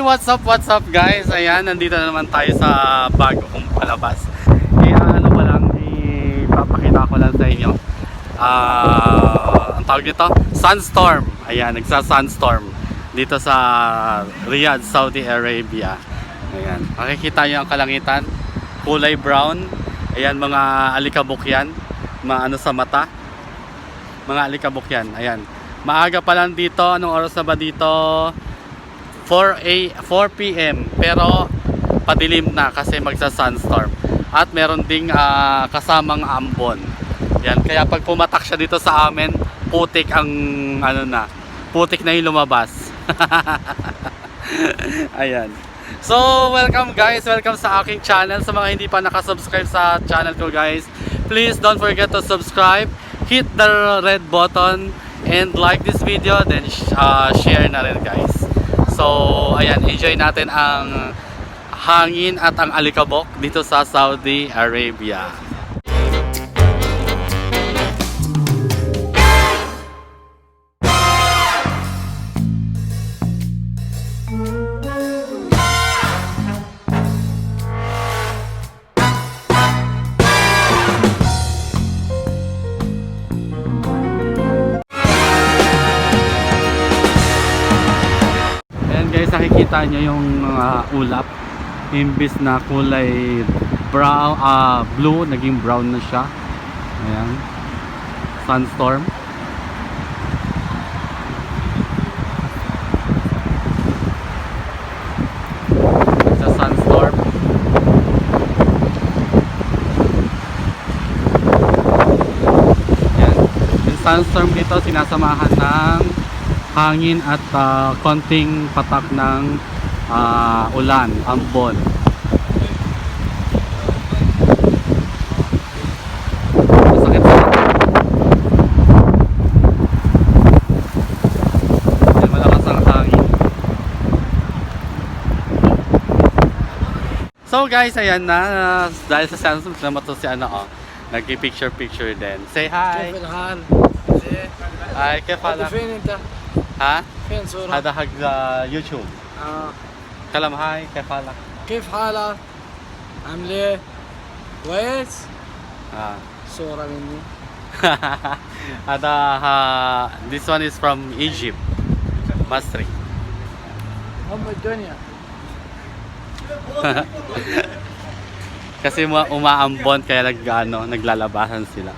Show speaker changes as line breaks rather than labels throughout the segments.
What's up guys? Ayan, nandito na naman tayo sa bago kong palabas. Ano ko lang, ipapakita ko lang sa inyo. Ang tawag nito? Sandstorm. Ayan, nagsa-sandstorm dito sa Riyadh, Saudi Arabia. Ayan, makikita nyo ang kalangitan. Kulay brown. Ayan, mga alikabok yan. Maano sa mata. Mga alikabok yan. Ayan. Maaga pa lang dito. Anong oras na ba dito? 4 PM, pero padilim na kasi magsa-sandstorm. At meron ding kasamang ambon. Yan, kaya pag pumatak siya dito sa amin, putik ang putik na yung lumabas. Ayan. So, welcome guys, welcome sa aking channel. Sa mga hindi pa nakasubscribe sa channel ko guys, please don't forget to subscribe, hit the red button, and like this video, then share na rin guys. So, ayan, enjoy natin ang hangin at ang alikabok dito sa Saudi Arabia. Guys, nakikita nyo yung ulap, imbis na kulay brown, blue, naging brown na siya. Ayan, sandstorm. Sa sandstorm. Ayan, yung sandstorm dito sinasamahan ng hangin at konting patak ng ulan, ambon. Masakit sa malakas ang hangin. So guys, ayan na, dahil sa Sandstorm naman to si nag-picture din. Say hi.
كيف الحال؟
Hi, كيف حالك؟
فين انت؟
ها؟
فين صورة؟
هذا حق يوتيوب. كلام هاي كيف حالك؟
كيف حالك؟ عامل ايه؟ كويس؟ صورة مني.
هذا this one is from Egypt. Masri.
أم الدنيا.
Kasi umaambon kaya naglalabasan sila.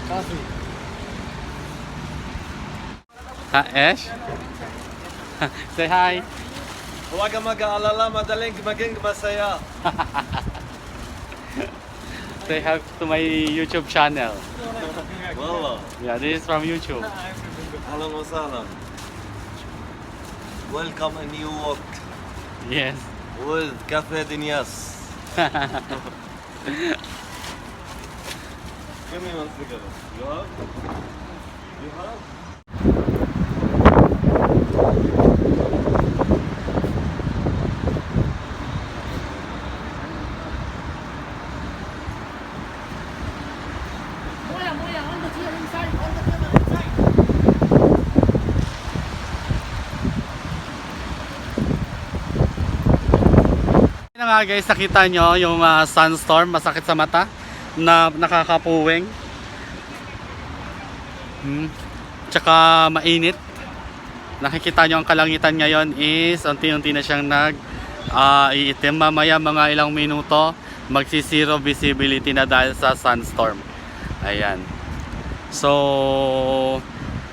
كافي.
ايش؟ Say hi.
Huwag maga alala madaling maging masaya.
Say hi to my YouTube channel.
Wallah.
Yeah, this is from YouTube.
Ahlan wa sahlan. Welcome a new walk
Yes.
with Cafe Dinyas. Give me one cigarette. You have? You have? Nga guys, nakita nyo yung sandstorm, masakit sa mata na nakakapuwing, tsaka mainit. Nakikita nyo ang kalangitan ngayon is unti-unti na siyang iitim. Mamaya mga ilang minuto magsi-zero visibility na dahil sa sandstorm. Ayan, so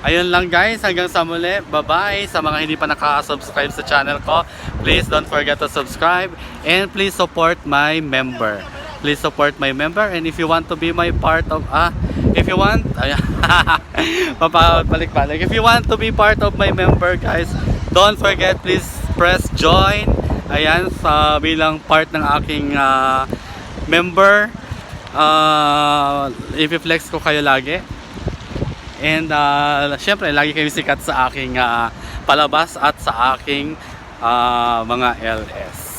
ayun lang guys, hanggang sa muli. Bye bye. Sa mga hindi pa nakasubscribe sa channel ko, please don't forget to subscribe and please support my member. Please support my member, and if you want to be my part of if you want papabalik-balik. If you want to be part of my member guys, don't forget, please press join. Ayan, sa bilang part ng aking member. I-flex ko kayo lagi. And syempre, lagi kayo sikat sa aking palabas at sa aking mga LS.